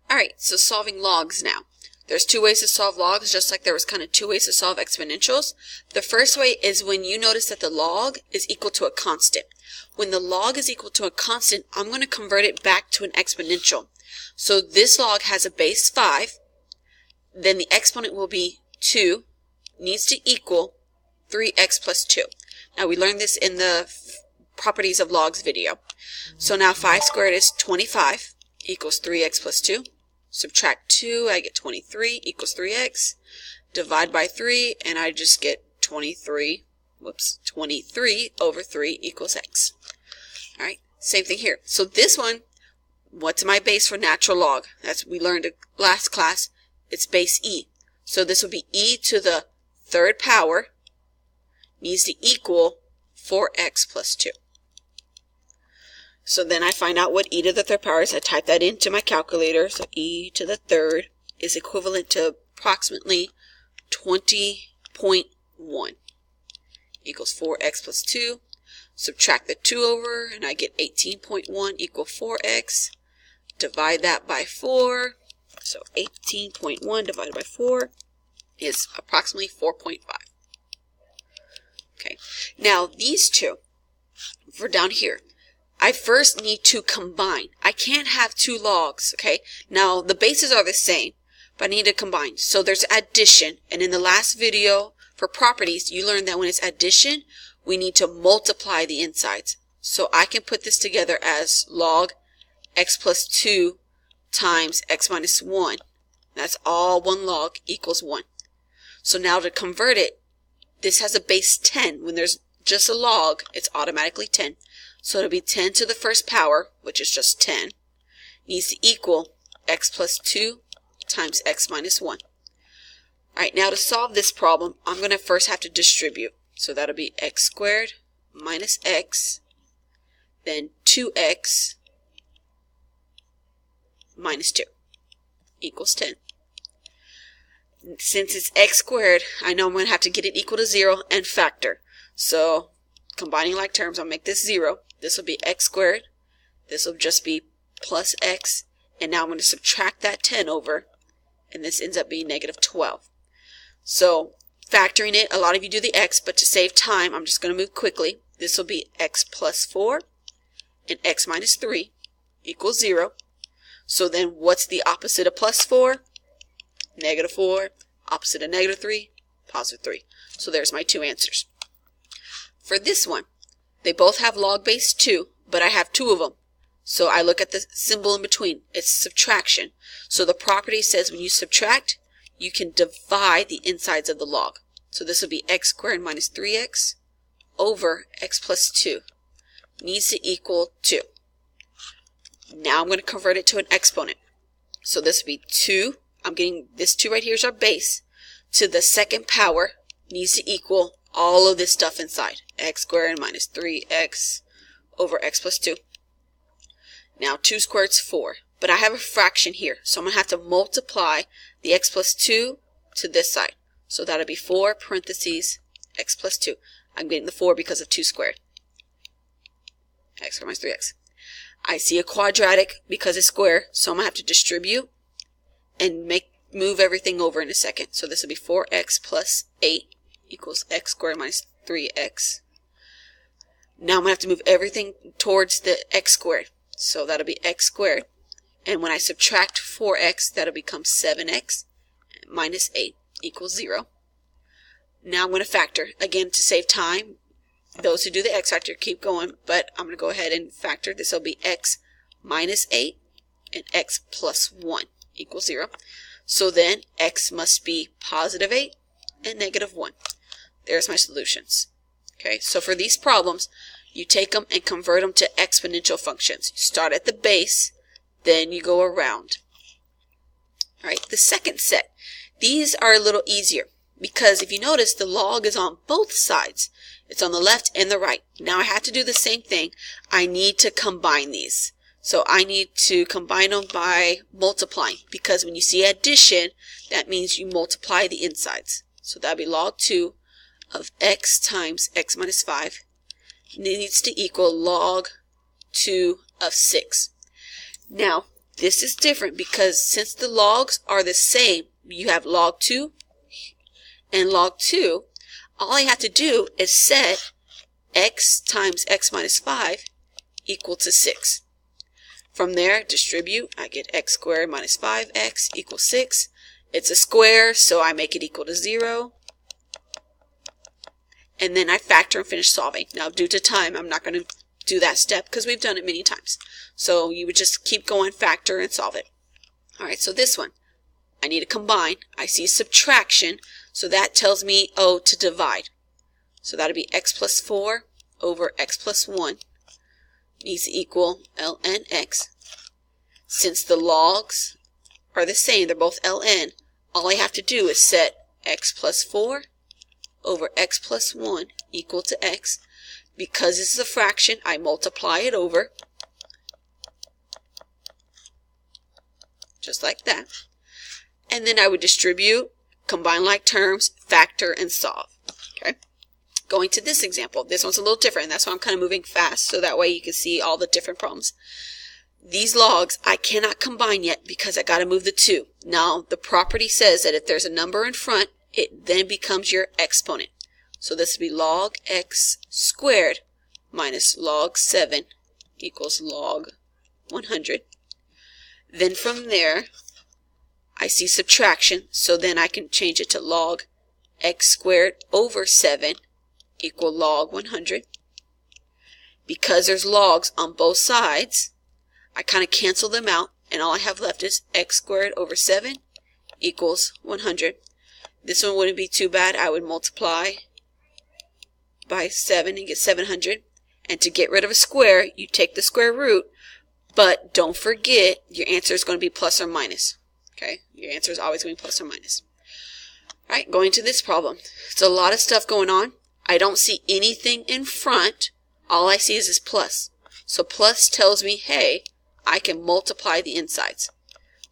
Alright, so solving logs now. There's two ways to solve logs, just like there was kind of two ways to solve exponentials. The first way is when you notice that the log is equal to a constant. When the log is equal to a constant, I'm going to convert it back to an exponential. So this log has a base 5, then the exponent will be 2, needs to equal 3x plus 2. Now we learned this in the properties of logs video. So now 5 squared is 25 equals 3x plus 2. Subtract 2, I get 23 equals 3x. Divide by 3, and I just get 23 over 3 equals x. Alright, same thing here. So this one, what's my base for natural log? That's we learned in last class. It's base e. So this would be e to the third power needs to equal 4x plus 2. So then I find out what e to the third power is. I type that into my calculator. So e to the third is equivalent to approximately 20.1 equals 4x plus 2. Subtract the 2 over, and I get 18.1 equal 4x. Divide that by 4. So 18.1 divided by 4 is approximately 4.5. Okay. Now these two, for down here, I first need to combine. I can't have two logs, okay? Now, the bases are the same, but I need to combine. So there's addition, and in the last video for properties, you learned that when it's addition, we need to multiply the insides. So I can put this together as log x plus 2 times x minus 1. That's all one log equals 1. So now to convert it, this has a base 10. When there's just a log, it's automatically 10. So it'll be 10 to the first power, which is just 10, needs to equal x plus 2 times x minus 1. Alright, now to solve this problem, I'm going to first have to distribute. So that'll be x squared minus x, then 2x minus 2 equals 10. Since it's x squared, I know I'm going to have to get it equal to 0 and factor. So combining like terms, I'll make this 0. This will be x squared. This will just be plus x. And now I'm going to subtract that 10 over. And this ends up being negative 12. So factoring it, a lot of you do the x, but to save time, I'm just going to move quickly. This will be x plus 4 and x minus 3 equals 0. So then what's the opposite of plus 4? Negative 4. Opposite of negative 3? Positive 3. So there's my two answers. For this one, they both have log base 2, but I have two of them. So I look at the symbol in between. It's subtraction. So the property says when you subtract, you can divide the insides of the log. So this will be x squared minus 3x over x plus 2. Needs to equal 2. Now I'm going to convert it to an exponent. So this will be 2. I'm getting this 2 right here is our base. To the second power needs to equal all of this stuff inside. X squared minus 3x over x plus 2. Now 2 squared is 4. But I have a fraction here. So I'm going to have to multiply the x plus 2 to this side. So that'll be 4 parentheses x plus 2. I'm getting the 4 because of 2 squared. X squared minus 3x. I see a quadratic because it's square. So I'm going to have to distribute and move everything over in a second. So this will be 4x plus 8 equals x squared minus 3x. Now I'm going to have to move everything towards the x squared. So that'll be x squared. And when I subtract 4x, that'll become 7x minus 8 equals 0. Now I'm going to factor. Again, to save time, those who do the x factor keep going, but I'm going to go ahead and factor. This will be x minus 8 and x plus 1 equals 0. So then x must be positive 8 and negative 1. There's my solutions. Okay, so for these problems, you take them and convert them to exponential functions. You start at the base, then you go around. All right, the second set. These are a little easier because if you notice, the log is on both sides. It's on the left and the right. Now I have to do the same thing. I need to combine these. So I need to combine them by multiplying because when you see addition, that means you multiply the insides. So that would be log 2 of x times x minus 5 needs to equal log 2 of 6. Now, This is different because since the logs are the same, you have log 2 and log 2, all I have to do is set x times x minus 5 equal to 6. From there, distribute, I get x squared minus 5x equals 6. It's a square, so I make it equal to 0. And then I factor and finish solving. Now, due to time, I'm not going to do that step because we've done it many times. So you would just keep going, factor, and solve it. All right, so this one, I need to combine. I see subtraction, so that tells me, oh, to divide. So that'll be x plus 4 over x plus 1 needs to equal ln x. Since the logs are the same, they're both ln, all I have to do is set x plus 4 over x plus 1 equal to x. Because this is a fraction, I multiply it over, just like that. And then I would distribute, combine like terms, factor, and solve. Okay. Going to this example, this one's a little different. That's why I'm kind of moving fast, so that way you can see all the different problems. These logs, I cannot combine yet because I got to move the 2. Now, the property says that if there's a number in front, it then becomes your exponent. So this would be log x squared minus log 7 equals log 100. Then from there, I see subtraction, so then I can change it to log x squared over 7 equal log 100. Because there's logs on both sides, I kind of cancel them out, and all I have left is x squared over 7 equals 100. This one wouldn't be too bad. I would multiply by 7 and get 700. And to get rid of a square, you take the square root, but don't forget your answer is going to be plus or minus. Okay, your answer is always going to be plus or minus. All right, going to this problem. It's a lot of stuff going on. I don't see anything in front. All I see is this plus. So plus tells me, hey, I can multiply the insides.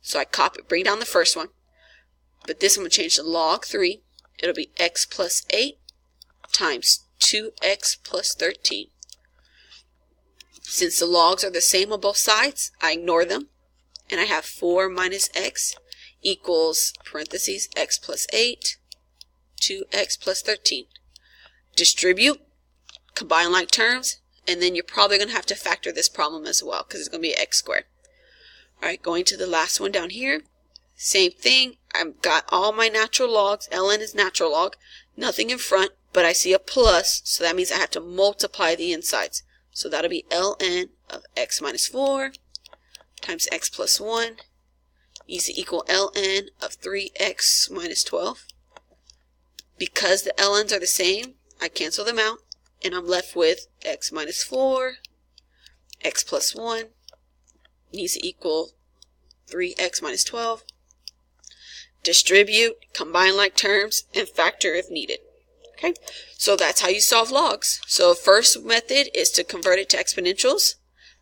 So I copy, bring down the first one. But this one will change to log 3. It'll be x plus 8 times 2x plus 13. Since the logs are the same on both sides, I ignore them. And I have 4 minus x equals, parentheses, x plus 8, 2x plus 13. Distribute, combine like terms, and then you're probably going to have to factor this problem as well because it's going to be x squared. All right, going to the last one down here. Same thing. I've got all my natural logs. ln is natural log. Nothing in front, but I see a plus, so that means I have to multiply the insides. So that'll be ln of x minus 4 times x plus 1 needs to equal ln of 3x minus 12. Because the ln's are the same, I cancel them out, and I'm left with x minus 4, x plus 1 needs to equal 3x minus 12. Distribute, combine like terms, and factor if needed. Okay, so that's how you solve logs. So first method is to convert it to exponentials.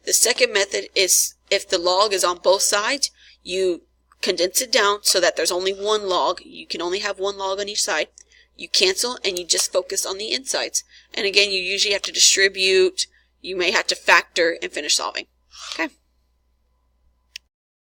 The second method is if the log is on both sides, you condense it down so that there's only one log. You can only have one log on each side. You cancel and you just focus on the insides. And again, you usually have to distribute. You may have to factor and finish solving. Okay.